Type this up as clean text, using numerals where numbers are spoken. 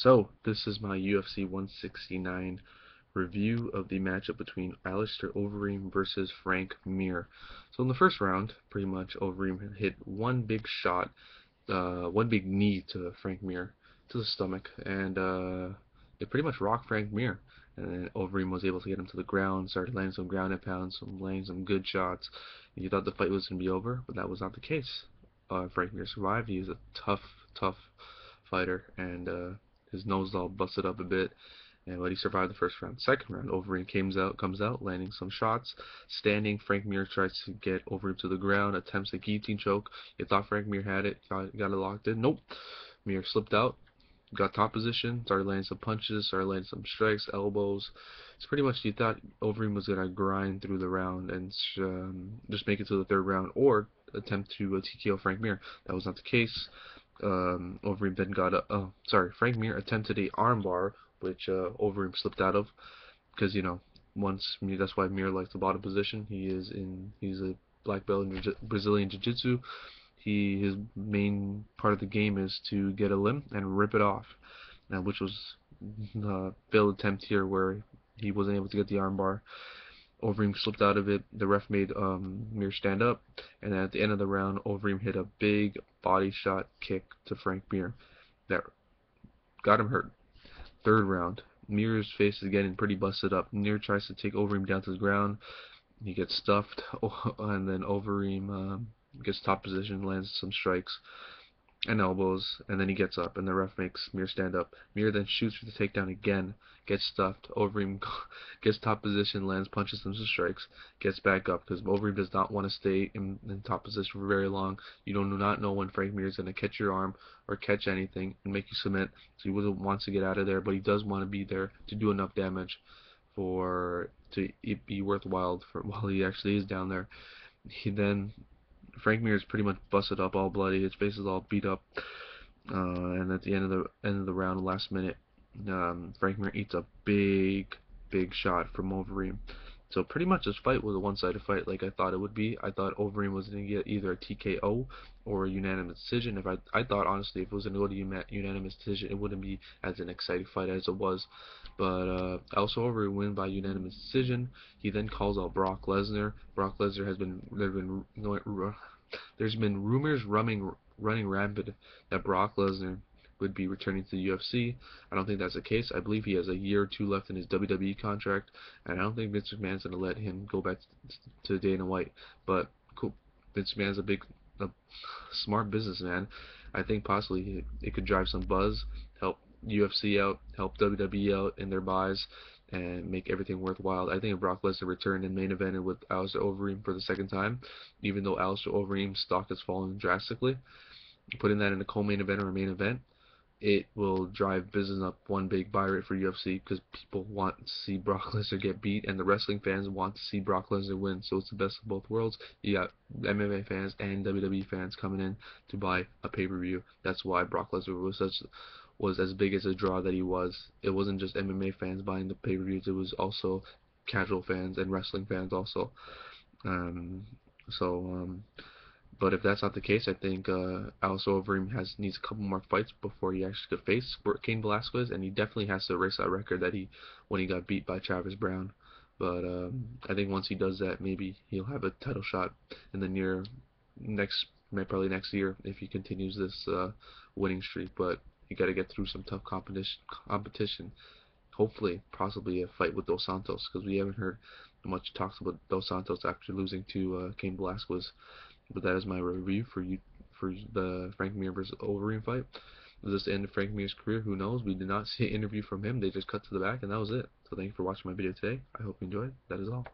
So, this is my UFC 169 review of the matchup between Alistair Overeem versus Frank Mir. So in the first round, pretty much Overeem hit one big shot, one big knee to Frank Mir, to the stomach, and it pretty much rocked Frank Mir. And then Overeem was able to get him to the ground, started landing some ground and pounds, laying some good shots. And you thought the fight was going to be over, but that was not the case. Frank Mir survived. He is a tough fighter, and his nose all busted up a bit, but he survived the first round. Second round, Overeem comes out, landing some shots. Standing, Frank Mir tries to get Overeem to the ground, attempts a guillotine choke. You thought Frank Mir had it, got it locked in. Nope. Mir slipped out, got top position, started landing some punches, started landing some strikes, elbows. It's pretty much you thought Overeem was gonna grind through the round and just make it to the third round or attempt to TKO Frank Mir. That was not the case. Overeem then got Frank Mir attempted a armbar, which Overeem slipped out of, because that's why Mir likes the bottom position. He's a black belt in Brazilian Jiu-Jitsu. His main part of the game is to get a limb and rip it off, which was a failed attempt here where he wasn't able to get the armbar. Overeem slipped out of it. The ref made Mir stand up, and then at the end of the round, Overeem hit a big body shot kick to Frank Mir that got him hurt. Third round, Mir's face is getting pretty busted up. Mir tries to take Overeem down to the ground. He gets stuffed, and then Overeem gets top position, lands some strikes and elbows, and then he gets up, and the ref makes Mir stand up. Mir then shoots for the takedown again, gets stuffed. Overeem gets top position, lands punches, some strikes, gets back up, because Overeem does not want to stay in top position for very long. You do not know when Frank Mir is going to catch your arm or catch anything and make you submit, so he wants to get out of there, but he does want to be there to do enough damage for to be worthwhile for while he actually is down there. Frank Mir is pretty much busted up, all bloody. His face is all beat up. And at the end of the round, last minute, Frank Mir eats a big shot from Overeem. So pretty much this fight was a one-sided fight, like I thought it would be. I thought Overeem was going to get either a TKO or a unanimous decision. I thought honestly, if it was going to go to unanimous decision, it wouldn't be as an exciting fight as it was. But also Overeem win by unanimous decision. He then calls out Brock Lesnar. Brock Lesnar there's been rumors running rampant that Brock Lesnar would be returning to the UFC. I don't think that's the case. I believe he has a year or two left in his WWE contract, and I don't think Vince McMahon's going to let him go back to Dana White. But cool. Vince McMahon's a smart businessman. I think possibly it could drive some buzz, help UFC out, help WWE out in their buys, and make everything worthwhile. I think if Brock Lesnar returned and main evented with Alistair Overeem for the second time, even though Alistair Overeem's stock has fallen drastically, putting that in a co-main event or a main event, it will drive business up one big buy rate for UFC, because people want to see Brock Lesnar get beat and the wrestling fans want to see Brock Lesnar win. So it's the best of both worlds. You got MMA fans and WWE fans coming in to buy a pay-per-view. That's why Brock Lesnar was as big as a draw that he was. It wasn't just MMA fans buying the pay-per-views, it was also casual fans and wrestling fans also. Um, so but if that's not the case, I think Alistair Overeem needs a couple more fights before he actually could face Cain Velasquez, and he definitely has to erase that record that when he got beat by Travis Brown. But I think once he does that, maybe he'll have a title shot in the probably next year, if he continues this winning streak. But you got to get through some tough competition. Hopefully, possibly a fight with Dos Santos, because we haven't heard much talks about Dos Santos after losing to Cain Velasquez. But that is my review for the Frank Mir versus Overeem fight. Was this the end of Frank Mir's career? Who knows? We did not see an interview from him. They just cut to the back, and that was it. So thank you for watching my video today. I hope you enjoyed. That is all.